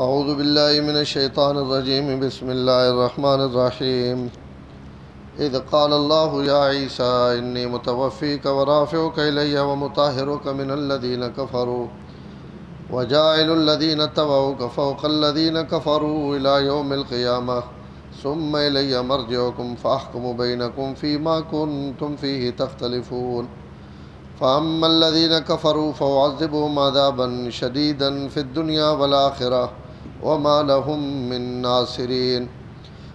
اعوذ باللہ من الشیطان الرجیم بسم اللہ الرحمن الرحیم اذ قال اللہ یا عیسیٰ انی متوفیک ورافعک الی ومطہرک من الذین کفروا وجاعل الذین اتبعوک فوق الذین کفروا الی یوم القیامہ ثم الی مرجعکم فاحکم بینکم فیما کنتم فیہ تختلفون فأما الذين كفروا فأعذبهم عذابا شديدا في الدنيا والآخرة وما لهم من ناصرين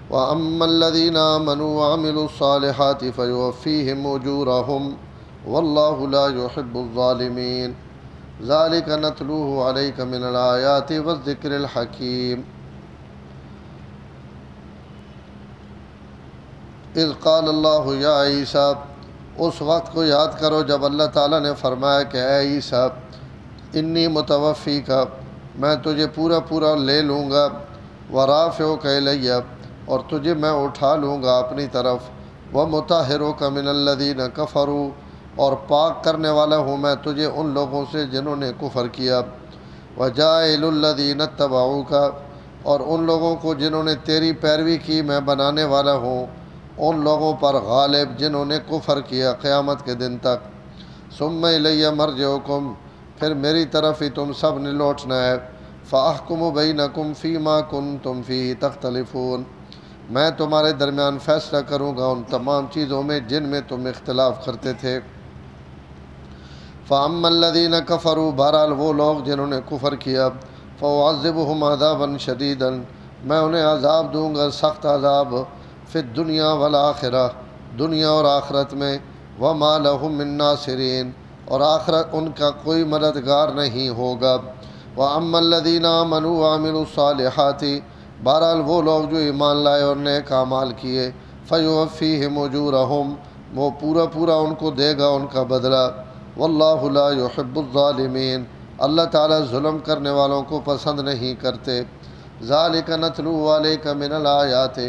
وأما الذين آمنوا وعملوا الصالحات فيوفيهم أجورهم والله لا يحب الظالمين ذلك نتلوه عليك من الآيات والذكر الحكيم إذ قال الله يا عيسى اس وقت کو یاد کرو جب اللہ تعالیٰ نے فرمایا کہ اے عیسیٰ انی متوفی کا میں تجھے پورا لے لوں گا ورافعک الی اور تجھے میں اٹھا لوں گا اپنی طرف ومطہرک من الذین کفروا اور پاک کرنے والا ہوں میں تجھے ان لوگوں سے جنہوں نے کفر کیا وجاعل الذین اتبعوک اور ان لوگوں کو جنہوں نے تیری پیروی کی میں بنانے والا ہوں ان لوگوں پر غالب جنہوں نے کفر کیا قیامت کے دن تک ثم الی مرجعکم پھر میری طرف ہی تم سب نے لوٹنا ہے فاحکم بینکم فیما کنتم فیہ تختلفون میں تمہارے درمیان فیصلہ کروں گا ان تمام چیزوں میں جن میں تم اختلاف کرتے تھے فاما الذین کفروا بہرحال وہ لوگ جنہوں نے کفر کیا فاعذبهم عذابا شدیدا میں انہیں عذاب دوں گا سخت عذاب فی الدنیا والآخرہ دنیا اور آخرت میں وما لهم من ناصرین اور آخرت ان کا کوئی مددگار نہیں ہوگا واما الذین آمنوا وعملوا الصالحات بہرحال وہ لوگ جو ایمان لائے اور نیک اعمال کیے فیوفیہم اجورہم وہ پورا ان کو دے گا ان کا بدلہ واللہ لا یحب الظالمین اللہ تعالیٰ ظلم کرنے والوں کو پسند نہیں کرتے ذالک نتلو علیک من الآیات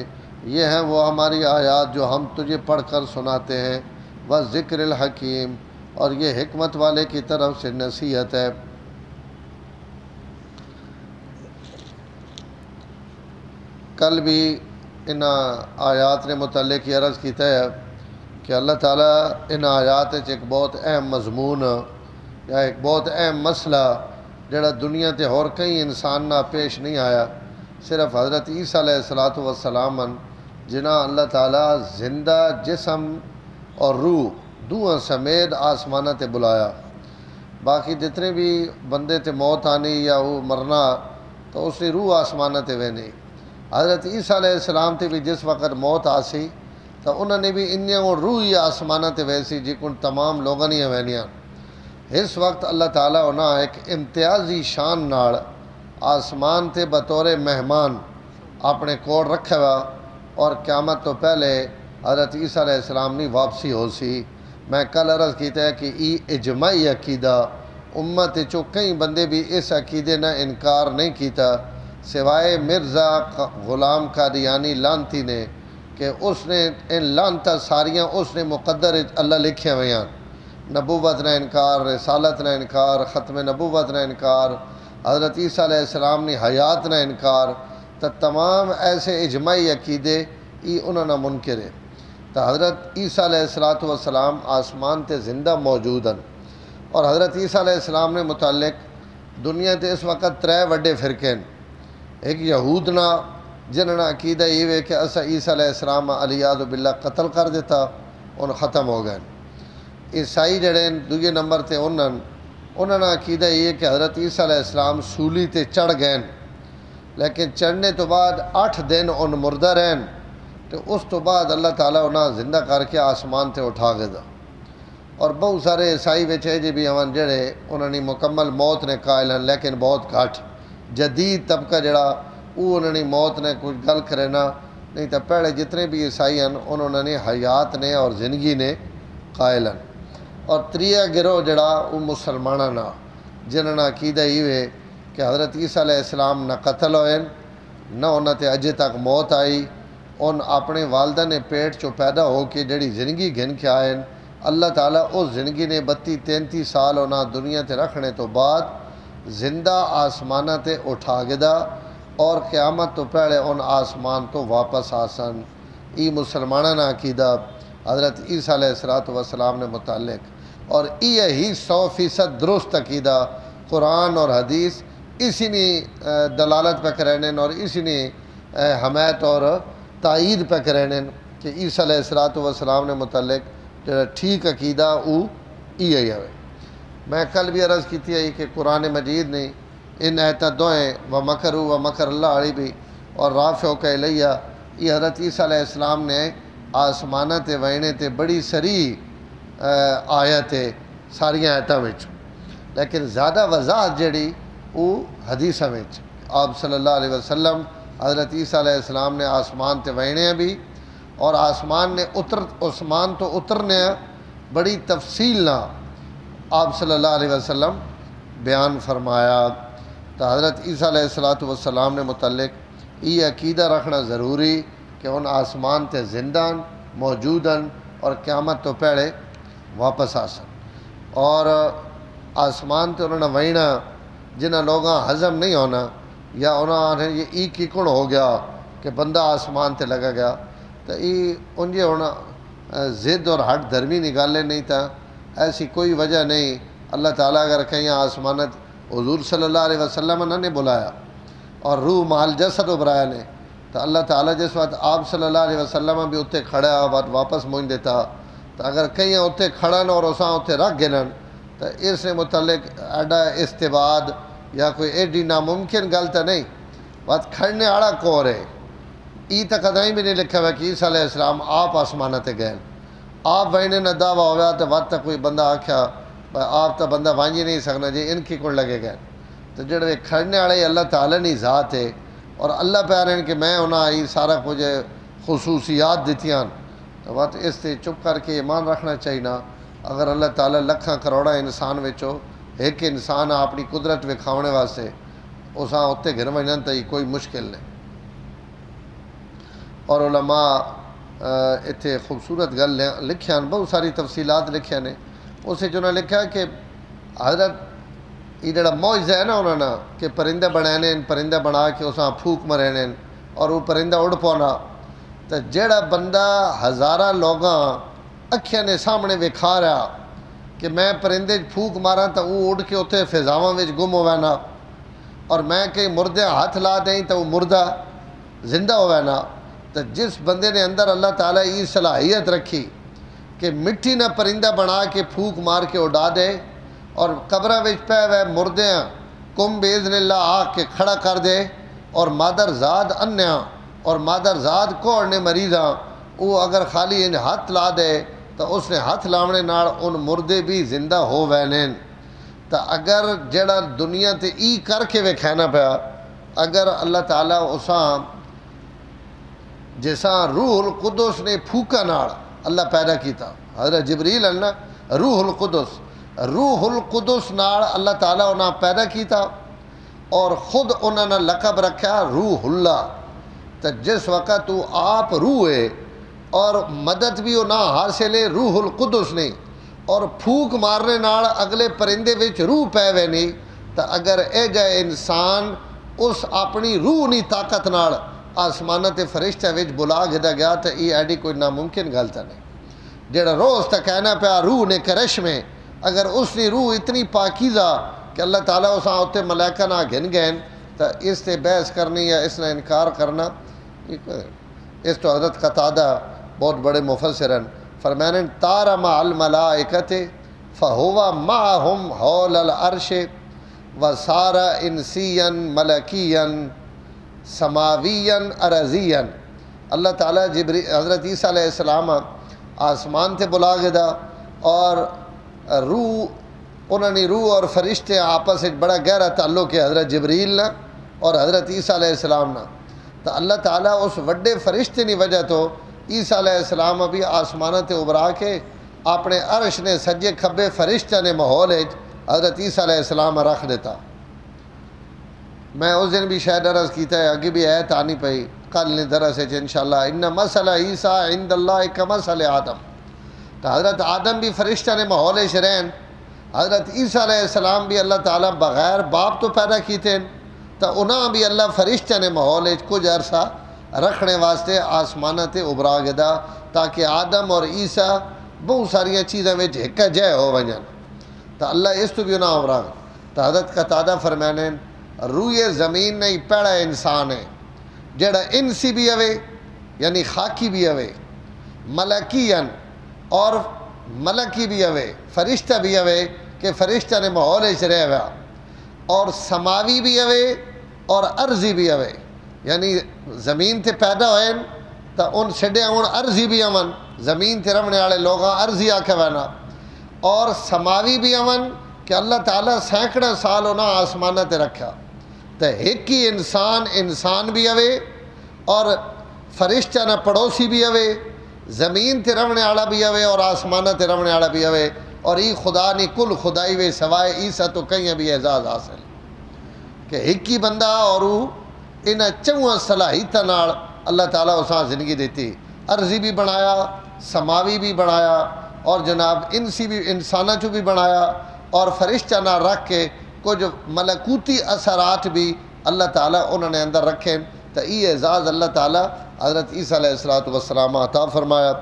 یہ ہیں وہ ہماری آیات جو ہم تجھے پڑھ کر سناتے ہیں وذکر الحکیم اور یہ حکمت والے کی طرف سے نصیحت ہے کل بھی ان آیات نے متعلق یہ عرض کیتا ہے کہ اللہ تعالیٰ ان آیات ایک بہت اہم مضمون یا ایک بہت اہم مسئلہ جڑا دنیا تے اور کئی انسان نہ پیش نہیں آیا صرف حضرت عیسیٰ علیہ السلام جنہاں اللہ تعالیٰ زندہ جسم اور روح دوہاں سمیت آسمانہ تے بلایا باقی جتنے بھی بندے تے موت آنی یا وہ مرنا تو اس نے روح آسمانہ تے وینی حضرت عیسیٰ علیہ السلام تے بھی جس وقت موت آسی تو انہوں نے بھی انہیں وہ روح ہی آسمانہ تے ویسی جکن تمام لوگوں نے وینیاں اس وقت اللہ تعالیٰ انہاں ایک امتیازی شان نال آسمان تے بطور مہمان اپنے کوڑ رکھے ہوا اور قیامت تو پہلے حضرت عیسیٰ علیہ السلام نے واپسی ہو سی میں کل عرض کیتا ہے کہ اجماعی عقیدہ امت چو کئی بندے بھی اس عقیدے نہ انکار نہیں کیتا سوائے مرزا غلام قادیانی لانتی نے کہ اس نے ان لانتا ساریاں اس نے مقدر اللہ لکھے ہوئے ہیں نبوت نہ انکار رسالت نہ انکار ختم نبوت نہ انکار حضرت عیسیٰ علیہ السلام نے حیات نہ انکار تو تمام ایسے اجماعی عقیدے انہوں نے منکر ہے تو حضرت عیسیٰ علیہ السلام آسمان تے زندہ موجود ہیں اور حضرت عیسیٰ علیہ السلام نے متعلق دنیا تے اس وقت 3 وڈے فرقے ہیں ایک یہود نہ جنہوں نے عقیدہ یہ ہے کہ اسا عیسیٰ علیہ السلام علیہ باللہ قتل کر دیتا ان ختم ہو گئے عیسائی جڑے دوسرے نمبر تے انہوں نے عقیدہ یہ کہ حضرت عیسیٰ علیہ السلام سولی تے چڑھ گئے لیکن چڑھنے تو بعد 8 دن ان مردہ رہن تو اس تو بعد اللہ تعالیٰ انہاں زندہ کر کے آسمان تے اٹھا گئے دا اور بہت سارے عیسائی بچے جی بھی ہم جڑے انہوں نے مکمل موت نے قائل ہیں لیکن بہت گھٹ جدید طبقہ جڑا وہ انہوں نے موت نے کچھ گل کرنا نہیں تو پہلے جتنے بھی عیسائی ہیں انہوں نے حیات نے اور زندگی نے قائل ہیں اور 3 گروہ جڑا وہ مسلمانہ نہ جنہوں نے عقیدہ یہ ہے کہ حضرت عیسیٰ علیہ السلام نہ قتل ہوئے نہ انہوں تے اجے تک موت آئی ان اپنے والدہ نے پیٹ چو پیدا ہو کے جڑی زندگی گھن کے آئے اللہ تعالیٰ اس زندگی نے 32-33 سال انہاں دنیا تے رکھنے تو بعد زندہ آسمانہ تے اٹھا گدا اور قیامت تو پہلے ان آسمان تو واپس آسن. ای مسلمانہ عقیدہ حضرت عیسیٰ علیہ السلام نے متعلق، اور یہ ہی 100% درست عقیدہ قرآن اور حدیث اسی نے دلالت پہ کرنے اور اسی نے حمایت اور تائید پہ کرنے کہ عیسیٰ علیہ السلام نے متعلق جو ٹھیک عقیدہ وہ یہ ہے. میں کل بھی عرض کی تھی کہ قرآن مجید نے ان ایتہ دوئیں و مکروا و مکر اللہ علی بھی اور رافع کا الیہ، یہ حضرت عیسیٰ علیہ السلام نے آسمانہ تے وینے تے بڑی سری آیت ہے ساریاں آیتاں وچ، لیکن زیادہ وضاحت جڑی وہ حدیثاں وچ. آپ صلی اللہ علیہ وسلم حضرت عیسیٰ علیہ السلام نے آسمان تے وینے بھی اور آسمان تو اترنے بڑی تفصیل نہ آپ صلی اللہ علیہ وسلم بیان فرمایا. تو حضرت عیسیٰ علیہ السلام نے متعلق یہ عقیدہ رکھنا ضروری کہ ان آسمان تے زندان موجودن اور قیامت تو پہلے واپس آسن. اور آسمان تے انہوں نے وہینا جنہ لوگاں ہضم نہیں ہونا یا انہوں نے یہ ای کیکڑ ہو گیا کہ بندہ آسمان تے لگا گیا تو یہ انجے ہونا ضد اور ہٹ دھرمی نکالے نہیں تھا. ایسی کوئی وجہ نہیں. اللہ تعالیٰ اگر کہیں آسمانت حضور صلی اللہ علیہ وسلم نے بلایا اور روح مال جسد ابرایا نے تو اللہ تعالیٰ جس وقت آپ صلی اللہ علیہ وسلم بھی اتنے کھڑا بات واپس مونج دیتا تو اگر کہیں اتنے کھڑن اور اساں اتنے رکھ گنن تو اس نے متعلق ایڈا استباد یا کوئی ایڈی ناممکن گل تو نہیں. بات کھڑنے والا کور ہے. ای تو کدیں بھی نہیں لکھا ہوا کہ عیسیٰ علیہ السلام آپ آسمانہ تے گئے آپ وہینے نہ دعویٰ ہوا تو وقت تک کوئی بندہ آکھیا آپ تو بندہ وانجی نہیں سکنا جی ان کی کڑ لگے گئے. تو جڑے کھڑنے والے اللہ تعالیٰ نے ذات ہے اور اللہ پہ رہے ہیں کہ میں انہاں آئی سارا کچھ خصوصیات دیتیاں تو بات اس سے چپ کر کے ایمان رکھنا چاہیے نا. اگر اللہ تعالیٰ لکھاں کروڑا انسان وچوں ایک انسان اپنی قدرت وکھاونے واسطے اساں اتنے گھر ونجن تو کوئی مشکل نہیں. اور علماء اتنے خوبصورت گل لکھیاں بہت ساری تفصیلات لکھیاں نے. اسے جو نے لکھا کہ حضرت یہ جڑا معجزہ ہے نا انہوں نے کہ پرندہ بنانے پرندہ بنا کے اساں پھوک مرنے اور وہ پرندہ اڑ پونا تو جڑا بندہ ہزارہ لوگاں اکھیاں نے سامنے وکھا رہا کہ میں پرندے پھوک مارا تو وہ اڑ کے اتنے فضاواں وچ گم ہوئے نا اور میں کہیں مردے ہاتھ لا دیں تو وہ مردہ زندہ ہوئے نا. تو جس بندے نے اندر اللہ تعالیٰ یہ صلاحیت رکھی کہ مٹی نہ پرندہ بنا کے پھوک مار کے اڑا دے اور قبرہ وچ پہ وہ مردیاں کم باذن اللہ آ کے کھڑا کر دے اور مادر زاد انیاں اور مادر زاد کوڑنے مریضاں وہ اگر خالی ان ہاتھ لا دے تو اس نے ہاتھ لاونے نال ان مردے بھی زندہ ہو وینین. تو اگر جڑا دنیا تے ای کر کے وکھانا پیا اگر اللہ تعالیٰ اساں جیسا روح القدس نے پھوکا نال اللہ پیدا کیتا حضرت جبریل اللہ روح القدس نال اللہ تعالیٰ انہاں پیدا کیتا اور خود انہاں نے لقب رکھا روح اللہ. تو جس وقت وہ آپ روح ہے اور مدد بھی انہاں حاصل ہے روح القدس نے اور پھوک مارنے نال اگلے پرندے وچ روح پے وے نہیں تو اگر اے جائے انسان اس اپنی روح نی طاقت نال آسمانہ تے فرشتہ وچ بلا گدا گیا تو یہ ایڈی کوئی ناممکن گل تو نہیں. جڑا روز تک کہنا پیا روح نے کرش میں اگر اس نے روح اتنی پاکیزہ کہ اللہ تعالیٰ اساں اتنے ملائکہ نہ گھن گئے تو اس سے بحث کرنی یا اس نے انکار کرنا اس تو حضرت قتادہ بہت بڑے مفسرن فرمانے تار مع الملائکۃ فہو معہم حول العرش وصار انسیا ملکیا سماویا ارضیا. اللہ تعالیٰ حضرت عیسیٰ علیہ السلام آسمان تے بلا گدا اور روح انہوں نے روح اور فرشتے آپس ایک بڑا گہرا تعلق ہے حضرت جبریل نہ اور حضرت عیسیٰ علیہ السلام نہ. تو اللہ تعالیٰ اس وڈے فرشتے کی وجہ تو عیسیٰ علیہ السلام ابھی آسمانہ تے ابرا کے اپنے عرش نے سجے کھبے فرشتہ نے ماحول حضرت عیسیٰ علیہ السلام رکھ دیتا. میں اس دن بھی شاید عرض کیتا ہے اگے بھی آیت آنی پئی کل نے درس ہے انشاءاللہ ان مثل عیسیٰ عند اللہ کمثل آدم. تو حضرت آدم بھی فرشتہ نے ماحول رہن حضرت عیسیٰ علیہ السلام بھی اللہ تعالیٰ بغیر باپ تو پیدا کیتے ہیں تو انہاں بھی اللہ فرشتہ نے ماحول کچھ عرصہ رکھنے واسطے آسمانہ تے ابرا گدا تاکہ آدم اور عیسیٰ بہت ساریاں چیزیں وچ ایک جے ہو ونجن تو اللہ اس تو بھی انہاں ابرا تو حضرت قتادہ فرمانے روئے زمین نہیں پہلا انسان ہے جڑا انسی بھی ہوئے یعنی خاکی بھی ہوئے ملکین اور ملکی بھی ہوئے فرشتہ بھی ہوئے کہ فرشتہ نے ماحول رہ ہوا اور سماوی بھی ہوئے اور ارضی بھی ہوئے یعنی زمین تے پیدا ہوئے تو ان چھڑے ہون ارضی بھی امن زمین تے رہنے والے لوگاں ارضی آکھے وینا اور سماوی بھی امن کہ اللہ تعالیٰ سینکڑے سال انہاں آسمانہ تے رکھا تو ایک ہی انسان بھی ہوئے اور فرشتہ نہ پڑوسی بھی ہوئے زمین تے رہنے والا بھی ہوئے اور آسمانہ تے رہنے والا بھی ہوئے اور ای خدا نہیں کل خدائی وے سوائے عیسیٰ تو کہیں بھی اعزاز حاصل کہ ایک ہی بندہ اور انہاں چوہاں صلاحیتاں نال اللہ تعالیٰ اساں زندگی دیتی ارضی بھی بنایا سماوی بھی بنایا اور جناب انسی بھی انسانہ چو بھی بنایا اور فرشتہ نہ رکھ کے کچھ ملکوتی اثرات بھی اللہ تعالیٰ انہوں نے اندر رکھیں تو یہ اعزاز اللہ تعالیٰ حضرت عیسیٰ علیہ السلام عطا فرمایا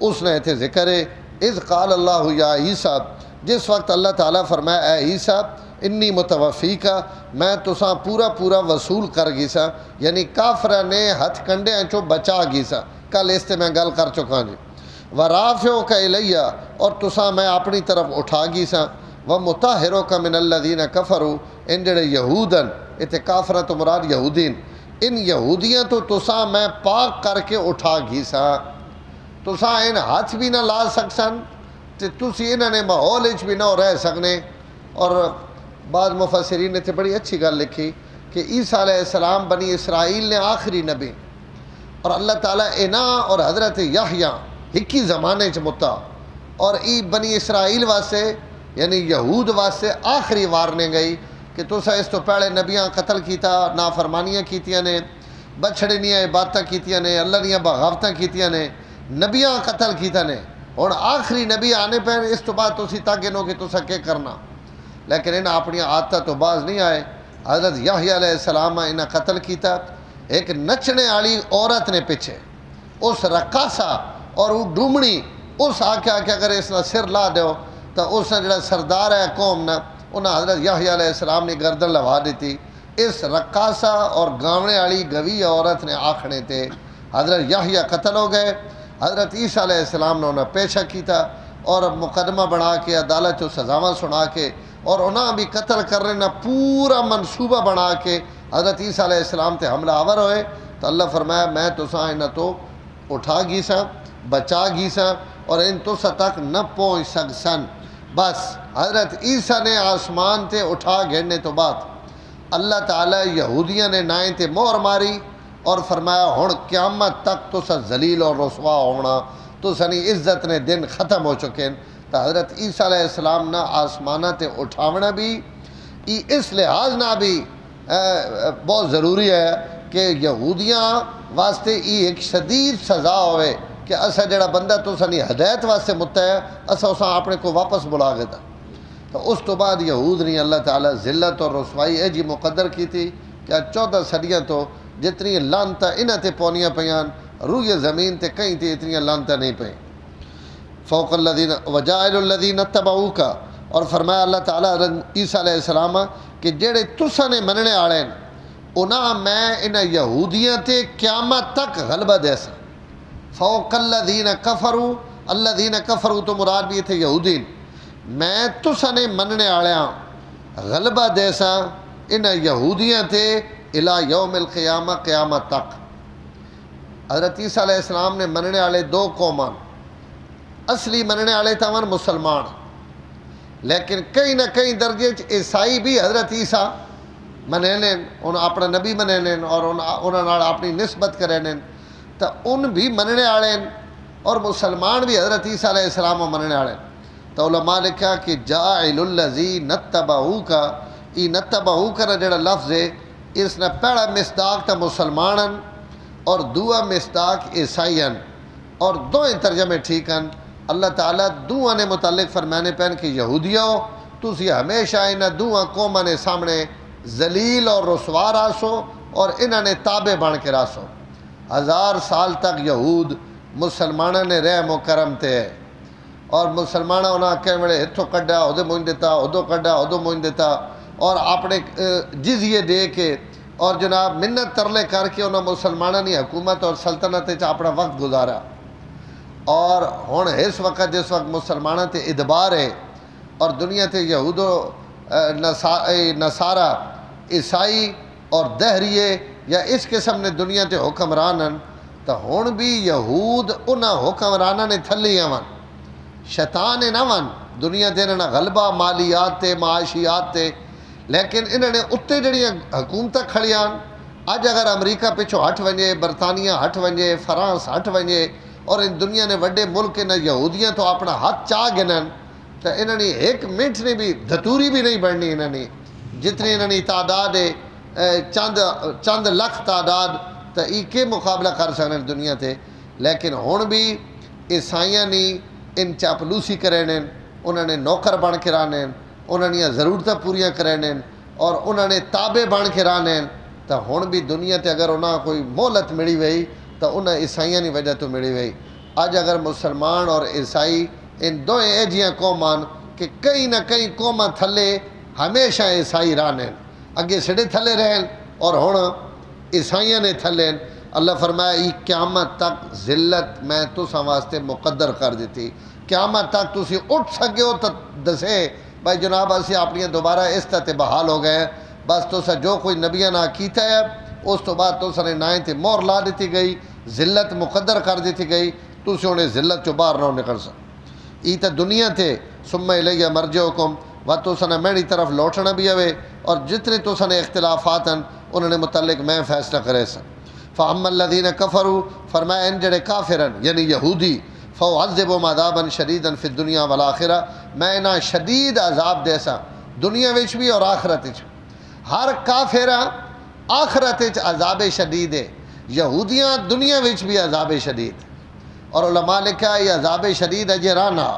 اس نے ایتھے ذکر ہے اذ قال اللہ یا عیسیٰ جس وقت اللہ تعالیٰ فرمایا اے عیسیٰ انی متوفیکا میں تساں پورا وصول کر گیسا یعنی کافرہ نے ہتھ کنڈے چو بچا گیسا کل اس تے میں گل کر چکا جی ورافعک الیہ اور تساں میں اپنی طرف اٹھا گیسا ومطہرک من الذین کفروا ان جڑے یہودن اتے کافرہ تو مراد یہودین ان یہودیاں تو تساں میں پاک کر کے اٹھا گیسا تساں ان ہاتھ بھی نہ لا سکسن تے تسی انہاں نے ماحول وچ بھی نہ رہ سکنے اور بعض مفسرین نے تے بڑی اچھی گل لکھی کہ عیسیٰ علیہ السلام بنی اسرائیل نے آخری نبی اور اللہ تعالیٰ اور حضرت یحییٰ ایک ہی زمانے چ متا اور ای بنی اسرائیل واسطے یعنی یہود واسطے آخری وارنے گئی کہ تسا اس تو پہلے نبیاں قتل کیتا نافرمانیاں کیتیاں نے بچھڑنیاں عبادتاں کیتیاں نے اللہ دیاں بغاوتاں کیتیاں نے نبیاں قتل کیتا نے اور آخری نبی آنے پہ اس تو بعد تسی تاگنو کہ تسا کیا کرنا لیکن انہیں اپنی عادتہ تو باز نہیں آئے حضرت یحییٰ علیہ السلام انہیں قتل کیتا ایک نچنے والی عورت نے پیچھے اس رقاصہ اور وہ ڈومڑی اس آکھیا کہ اگر اس نے سر لا دیو تو اس نے جڑا سردار ہے قوم نے انہیں حضرت یحییٰ علیہ السلام نے گردن لوا دیتی اس رقاصہ اور گاونے والی گوی عورت نے آکھنے تھے حضرت یحییٰ قتل ہو گئے حضرت عیسیٰ علیہ السلام نے انہیں پیشہ کیتا اور مقدمہ بنا کے عدالت و سزاواں سنا کے اور انہاں بھی قتل کرنے نہ پورا منصوبہ بنا کے حضرت عیسیٰ علیہ السلام تے حملہ آور ہوئے تو اللہ فرمایا میں تساں انہاں تو اٹھا گیساں بچا گیساں اور ان تساں تک نہ پہنچ سکسن بس حضرت عیسیٰ نے آسمان تے اٹھا گھڑنے تو بعد اللہ تعالیٰ یہودیاں نے نائیں تے مہر ماری اور فرمایا ہن قیامت تک تساں ذلیل اور رسوا ہونا تسانی عزت نے دن ختم ہو چکے تو حضرت عیسیٰ علیہ السلام نہ آسمانہ تے اٹھاونا بھی اس لحاظ نہ بھی بہت ضروری ہے کہ یہودیاں واسطے ایک شدید سزا ہوئے کہ اسا جڑا بندہ تو سنی ہدایت واسطے متا ہے اسا اسا اپنے کو واپس بلا گیا تھا تو اس تو بعد یہود نے اللہ تعالیٰ ذلت اور رسوائی جی مقدر کی تھی کہ 14 صدیاں تو جتنی لانتاں انہاں تے پونیاں پیاں روئے زمین تے کہیں تے اتنی لانتاں نہیں پئیں فوق الذین وجائل الذین اتبعوک اور فرمایا اللہ تعالیٰ عیسیٰ علیہ السلام کہ جڑے تساں نے مننے والے انہاں میں انہاں یہودیاں تے قیامت تک غلبہ دے سا فوق الذین کفروا الذین کفروا تو مراد بھی تھے یہودین میں تساں نے مننے والیاں غلبہ دے سا انہاں یہودیاں تے الی یوم القیامہ قیامت تک حضرت عیسیٰ علیہ السلام نے مننے والے 2 قومان اصلی مننے والے تھا مسلمان لیکن کہیں نہ کہیں درجے عیسائی بھی حضرت عیسیٰ منے انہوں اپنا نبی منے اور انہوں اپنی نسبت کرے تو ان بھی مننے والے اور مسلمان بھی حضرت عیسیٰ علیہ السلام مننے والے تو علماء لکھا کہ جاعل الذی نتبعوک ای نتبعوک نہ جڑا لفظ ہے اس نے پہلا مصداق تا مسلمانن اور دوسرا مصداق عیسائین اور دوئیں ترجمے ٹھیک ہیں اللہ تعالیٰ دوہاں نے متعلق فرمانے پہن کہ یہودیوں تسی ہمیشہ انہاں دوہاں قوماں نے سامنے ذلیل اور رسوا راسو اور انہوں نے تابع بن کے راسو 1000 سال تک یہود مسلمانوں نے رحم و کرم تے ہے اور مسلمانوں انہاں کہ بڑے ہتھوں کڈا ادو مونج دیتا ادو کڈا ادو مونج دیتا اور اپنے جزیے دے کے اور جناب منت ترلے کر کے انہوں مسلمانوں نے حکومت اور سلطنت اپنا وقت گزارا اور ہن اس وقت جس وقت مسلمانوں تے ادبار ہے اور دنیا تے یہود و نصارہ عیسائی اور دہریے یا اس قسم نے دنیا تے حکمرانن تو ہن بھی یہود انہاں حکمرانہ نے تھلی آون شیطان نہ ون دنیا تے انہاں غلبہ مالیات تے معاشیات تے لیکن انہوں نے اتنے جڑیاں حکومتیں کھڑیاں اج اگر امریکہ پچھو ہٹ ونجے برطانیہ ہٹ ونجے فرانس ہٹ ونجے اور ان دنیا نے وڈے ملک انہاں یہودیاں تو اپنا ہاتھ چاہ گنن تو انہوں نے ایک منٹ نے بھی دھتوری بھی نہیں بڑھنی انہوں نے جتنی انہوں نے تعداد ہے چند لکھ تعداد تو ای کے مقابلہ کر سکنے دنیا تے لیکن ہن بھی عیسائیاں نے ان چاپلوسی کرنے انہوں نے نوکر بن کے رانے انہوں نے ضرورتیں پوریاں کرنے اور انہوں نے تابع بن کے رانے تو ہن بھی دنیا تے اگر انہاں کوئی مہلت ملی وئی تو انہاں عیسائیاں کی وجہ تو ملی وئی اج اگر مسلمان اور عیسائی ان دو ایجیاں قومان کہ کئی نہ کئی قوماں تھلے ہمیشہ عیسائی رانے اگے سڑے تھلے رہن اور ہن عیسائیاں نے تھلے اللہ فرمایا ای قیامت تک ذلت میں تساں واسطے مقدر کر دیتی قیامت تک تسی اٹھ سکے ہو تو دسے بھائی جناب اسی اپنی دوبارہ اس طرح بحال ہو گئے بس تسا جو کوئی نبیاں نہ کیتا ہے اس تو بعد تسا نے نائیں تے مور لا دیتی گئی ذلت مقدر کر دیتی گئی تسی انہیں ذلت چو باہر نہ نکل سکتے ای تا دنیا تے ثم الیہ مرجعکم و تسا نے میری طرف لوٹنا بھی ہوئے اور جتنے تسا نے اختلافات ہیں انہوں نے متعلق میں فیصلہ کرے سن فَأَمَّا الَّذِينَ كَفَرُوا فرمایا ان جڑے کافرن یعنی یہودی فَوْعَذِّبُهُمْ عَذَابًا شَدِيدًا فِي الدُّنْيَا وَالْآخِرَةِ میں انہاں شدید عذاب دے سا دنیا وچ بھی اور آخرت وچ ہر کافرہ آخرت وچ عذاب شدید ہے یہودیاں دنیا وچ بھی عذاب شدید اور علماء لکھا یہ عذاب شدید ہے جرانا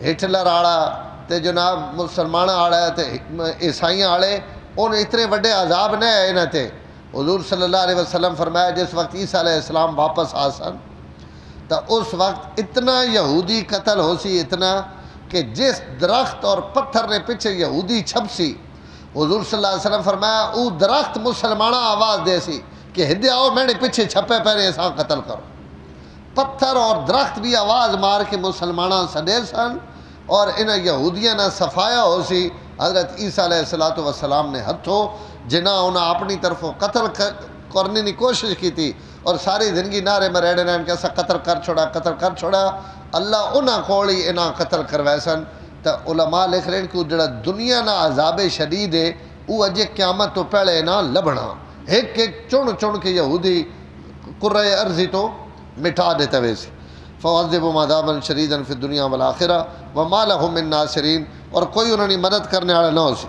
ہٹلر آڑا تے جناب مسلمان آڑا تے عیسائیاں آڑے ان اتنے وڈے عذاب نہ ہے انہاں تے حضور صلی اللہ علیہ وسلم فرمایا جس وقت عیسیٰ علیہ السلام واپس آسن تو اس وقت اتنا یہودی قتل ہو سی اتنا کہ جس درخت اور پتھر نے پیچھے یہودی چھپ سی حضور صلی اللہ علیہ وسلم فرمایا او درخت مسلمانہ آواز دے سی کہ ہدے آؤ میں نے پیچھے چھپے پہنے ایسا قتل کرو پتھر اور درخت بھی آواز مار کے مسلمانہ سڈے سن اور انہیں یہودیاں نہ صفایا ہو سی حضرت عیسیٰ علیہ السلام نے ہتھو جنہاں انہیں اپنی طرفوں قتل کرنے کی کوشش کی تھی اور ساری زندگی نعرے میں رہنے رہن کہ ایسا قتل کر چھوڑا اللہ انہاں کوڑی انہاں قتل کروائے سن تو علماء لکھ رہے ہیں کہ جڑا دنیا نہ عذاب شدید ہے وہ اجے قیامت تو پہلے نہ لبنا ایک چن کے یہودی قرۂ ارضی تو مٹھا دیتا ویسے فَوَعَذِّبُهُمْ عَذَابًا شَدِيدًا فِي الدُّنْيَا وَالْآخِرَةِ وَمَا لَهُم مِّن نَاصِرِينَ اور کوئی انہوں نے مدد کرنے والا نہ ہو سی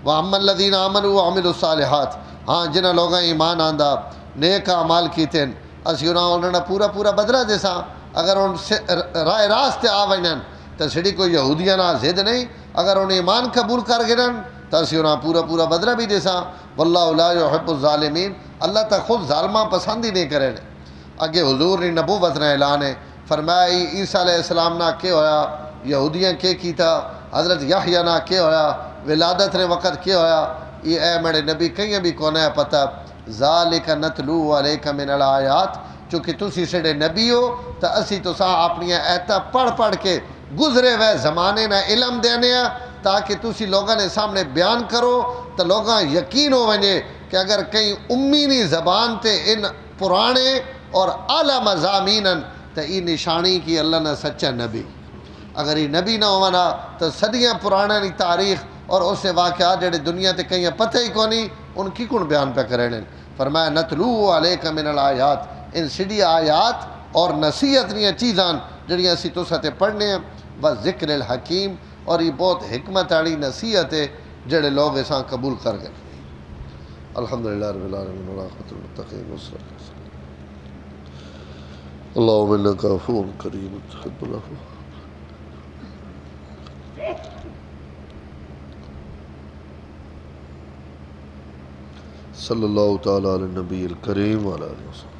وَأَمَّا الَّذِينَ آمَنُوا وَعَمِلُوا الصَّالِحَاتِ ہاں جنہاں لوگاں ایمان آندہ نیک اعمال کیتے ہیں اسی انہوں نے پورا بدلہ دے سا اگر ان رائے راست آ ونن تو سڑی کوئی یہودیاں نہ زد نہیں اگر انہیں ایمان قبول کر گرن تو اسی انہوں پورا بدلہ بھی دے سا واللہ لا يحب الظالمین اللہ تا خود ظالمہ پسند ہی نہیں کرے اگے حضور نے نبوت نے اعلان ہے فرمایا عیسیٰ علیہ السلام نہ کیا ہویا یہودیاں کے کیتا حضرت یحییٰ نہ کیا ہویا ولادت نے وقت کیا ہویا یہ اے میرے نبی کہیں بھی کون ہے پتہ ذالک نتلو علیک من الآیات چونکہ تسی سڑے نبی ہو تو اسی تو ساں اپنی ایتا پڑھ کے گزرے ہوئے زمانے نہ علم دینے تاکہ تسی لوگوں نے سامنے بیان کرو تو لوگاں یقین ہو ونجے کہ اگر کہیں امیری زبان تے ان پرانے اور اعلیٰ مضامین تو یہ نشانی کی اللہ نے سچا نبی اگر یہ نبی نہ ہونا تو صدیاں پرانے تاریخ اور اس سے واقعات جڑے دنیا تے کہیں پتہ ہی کونی ان کی کون بیان پہ کریں فرمایا نتلو علیک من الآیات ان سڑی آیات اور نصیحت نہیں چیزاں جڑیاں اسی تو ستے پڑھنے ہیں بس ذکر الحکیم اور یہ بہت حکمت والی نصیحت ہے جڑے لوگ ایسا قبول کر گئے الحمدللہ رب العالمین والعاقبۃ للمتقین والصلاۃ اللہم انک عفو کریم تحب العفو صلی اللہ تعالیٰ علی نبی الکریم وعلی آلہ وسلم.